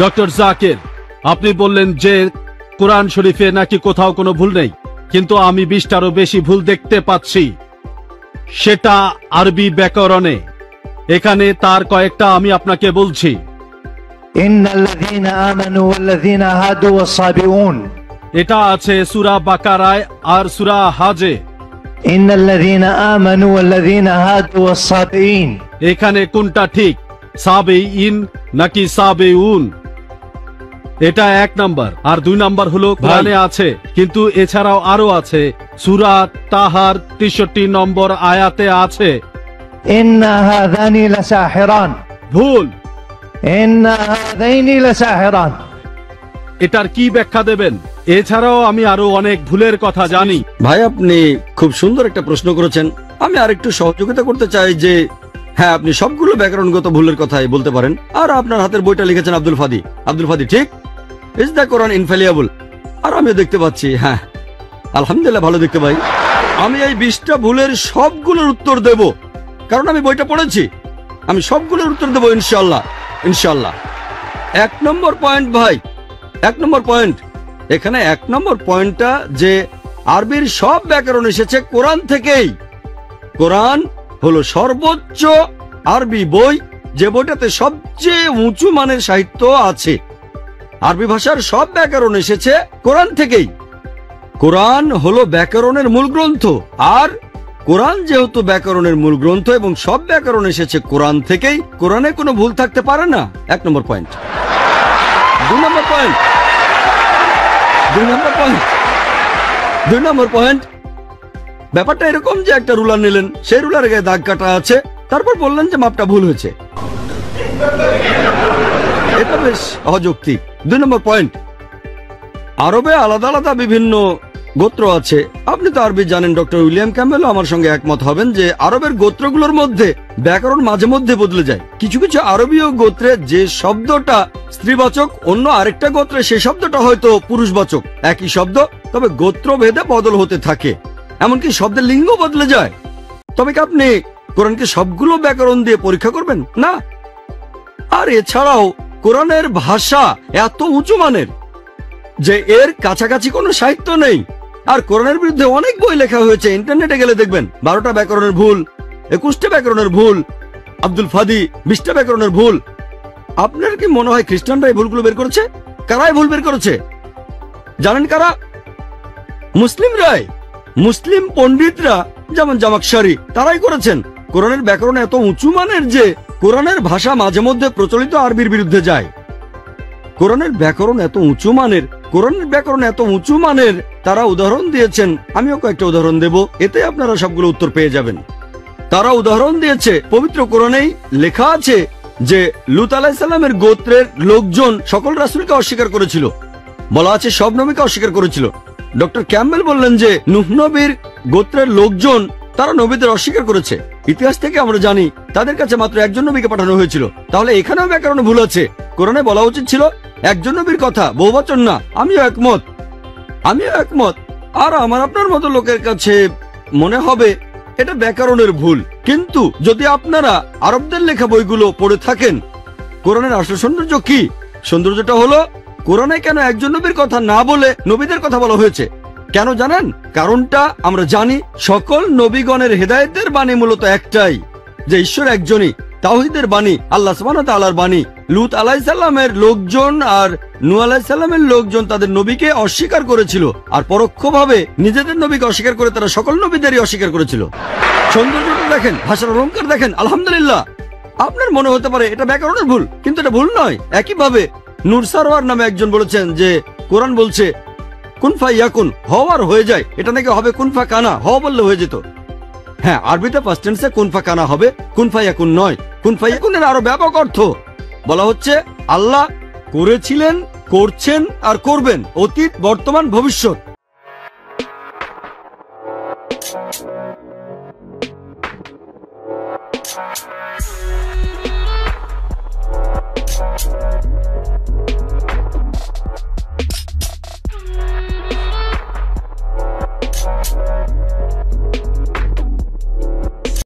Doctor Zakir, আপনি বললেন যে কোরআন শরীফে নাকি কোথাও কোনো ভুল নেই, কিন্তু আমি 20টারও বেশি ভুল দেখতে পাচ্ছি, সেটা আরবি ব্যাকরণে। এখানে তার কয়েকটা আমি আপনাকে বলছি। ইন্নাল্লাযীনা আমানু ওয়াল্লাযীনা হাদু ওয়াস-সাবিউন, এটা আছে সূরা বাকারায় আর সূরা হাজে। ইন্নাল্লাযীনা আমানু ওয়াল্লাযীনা হাদু ওয়াস-সাবিঈন, এখানে কোনটা ঠিক, সাবিঈন নাকি সাবিউন? এটা 1 নাম্বার। আর 2 নাম্বার হলো কোরআনে আছে, কিন্তু এছাড়াও আরো আছে। সূরা তাহার 63 নম্বর আয়াতে আছে ইন্না হাযানি লাসাহিরান, ভুল। ইন্না হাযাইনি লাসাহিরান। এটার কি ব্যাখ্যা দেবেন? এছাড়াও আমি আরো অনেক ভুলের কথা জানি। ভাই, আপনি খুব সুন্দর একটা প্রশ্ন করেছেন। আমি আরেকটু সহযোগিতা করতে চাই যে হ্যাঁ, আপনি সবগুলো ব্যাকরণগত ভুলের কথাই বলতে পারেন। আর আপনার হাতের বইটা লিখেছেন আব্দুল ফাদি। আব্দুল ফাদি, ঠিক? ইজ দ্য কোরআন ইনফ্যালিয়েবল? আর আমিও দেখতে পাচ্ছি, হ্যাঁ আলহামদুলিল্লাহ ভালো দেখতে পাই। আমি এই 20টা ভুলের সবগুলোর উত্তর দেব, কারণ আমি বইটা পড়েছি। আমি সবগুলোর উত্তর দেবো ইনশাআল্লাহ, ইনশাআল্লাহ। 1 নম্বর পয়েন্ট ভাই, 1 নম্বর পয়েন্ট। এখানে 1 নম্বর পয়েন্টটা যে আরবির সব ব্যাকরণ এসেছে কোরআন থেকেই। কোরআন হলো সর্বোচ্চ আরবি বই, যে বইটাতে সবচেয়ে উঁচু মানের সাহিত্য আছে। আরবি ভাষার সব ব্যাকরণ এসেছে কোরআন থেকেই। কোরআন হলো ব্যাকরণের মূল গ্রন্থ, আর কোরআন যেহেতু ব্যাকরণের মূল গ্রন্থ এবং সব ব্যাকরণ এসেছে কোরআন থেকেই, কোরআনে কোনো ভুল থাকতে পারে না। 1 নম্বর পয়েন্ট। 2 নম্বর পয়েন্ট, 2 নম্বর পয়েন্ট, 2 নম্বর পয়েন্ট। ব্যাপারটা এরকম যে একটা রুলার নিলেন, সেই রুলারের গায়ে দাগ কাটা আছে, তারপর বললেন যে মাপটা ভুল হয়েছে। এটা বেশ অযৌক্তিক। 2 নম্বর পয়েন্ট, আরবে আলাদা আলাদা বিভিন্ন গোত্র আছে। আপনি তো আরবি জানেন, ডক্টর উইলিয়াম ক্যাম্বেলও আমার সঙ্গে একমত হবেন যে আরবের গোত্রগুলোর মধ্যে ব্যাকরণ মাঝে মধ্যে বদলে যায়। কিছু কিছু আরবীয় গোত্রে যে শব্দটা স্ত্রীবাচক, অন্য আরেকটা গোত্রে সেই শব্দটা হয়তো পুরুষবাচক। একই শব্দ, তবে গোত্র ভেদে বদল হতে থাকে। এমনকি শব্দের লিঙ্গ বদলে যায়। তবে কি আপনি কোরআনকে সবগুলো ব্যাকরণ দিয়ে পরীক্ষা করবেন? না। আর এছাড়াও কোরআনের ভাষা এত উঁচু মানের যে এর কাছাকাছি কোনো সাহিত্য নেই। আর কোরআনের বিরুদ্ধে অনেক বই লেখা হয়েছে, ইন্টারনেটে গেলে দেখবেন 12টা ব্যাকরণের ভুল, 21টা ব্যাকরণের ভুল, আব্দুল ফাদি 20টা ব্যাকরণের ভুল। আপনার কি মনে হয় খ্রিস্টানরা এই ভুলগুলো বের করেছে? কারা এই ভুল বের করেছে জানেন? কারা? মুসলিমরাই। মুসলিম পণ্ডিতরা, যেমন জামাকশারি, তারাই করেছেন। কোরআনের ব্যাকরণ এত উঁচু মানের যে কোরআনের ভাষা মাঝে মধ্যে প্রচলিত আরবির বিরুদ্ধে যায়। কোরআনের ব্যাকরণ এত উঁচু মানের, কোরআনের ব্যাকরণ এত উঁচু মানের, তারা উদাহরণ দিয়েছেন। আমিও কয়েকটা উদাহরণ দেব, এতে আপনারা সবগুলো উত্তর পেয়ে যাবেন। তারা উদাহরণ দিয়েছে, পবিত্র কোরআনেই লেখা আছে যে লূত আলাইহিস সালামের গোত্রের লোকজন সকল রাসূলকে অস্বীকার করেছিল। বলা আছে সব নবীকে অস্বীকার করেছিল। ডক্টর ক্যাম্বেল বললেন যে নূহ নবীর গোত্রের লোকজন, তারা নবীদের অস্বীকার করেছে। ইতিহাস থেকে আমরা জানি তাদের কাছে মাত্র একজন নবীকে পাঠানো হয়েছিল। তাহলে এখানেও ব্যাকরণে ভুল আছে। কোরআনে বলা উচিত ছিল একজন নবীর কথা, বহুবচন না। আমিও একমত, আমিও একমত। আর আমার আপনার মতো লোকের কাছে মনে হবে এটা ব্যাকরণের ভুল। কিন্তু যদি আপনারা আরবদের লেখা বইগুলো পড়ে থাকেন, কোরআনের আসল সৌন্দর্য কি? সৌন্দর্যটা হলো কোরআনে কেন একজন নবীর কথা না বলে নবীদের কথা বলা হয়েছে। কেন জানেন? কারণটা আমরা জানি। সকল নবীগণের হেদায়েতের বাণী মূলত একটাই, যে ঈশ্বর একজনই। তাওহীদের বাণী, আল্লাহ সুবহানাহু ওয়া তাআলার বাণী। লূত আলাইহিস সালামের লোকজন আর নূহ আলাইহিস সালামের লোকজন তাদের নবীকে অস্বীকার করেছিল, আর পরোক্ষভাবে নিজেদের নবীকে অস্বীকার করে তারা সকল নবীদেরই অস্বীকার করেছিল। সৌন্দর্যটা দেখেন, ভাষার অলংকার দেখেন, আলহামদুলিল্লাহ। আপনার মনে হতে পারে এটা ব্যাকরণের ভুল, কিন্তু এটা ভুল নয়। একইভাবে নূর সারওয়ার নামে একজন বলেছেন যে কোরআন বলছে কুন ফায়াকুন, হওয়ার হয়ে যায়। এটা নাকি হবে কুন ফা কানা, হওয়া বললে হয়ে যেত। হ্যাঁ, আরবিতে পাস্ট টেন্সে কুন ফা কানা হবে, কুন ফায়াকুন নয়। কুন ফায়াকুনের আরো ব্যাপক অর্থ। বলা হচ্ছে আল্লাহ করেছিলেন, করছেন আর করবেন, অতীত, বর্তমান, ভবিষ্যৎ।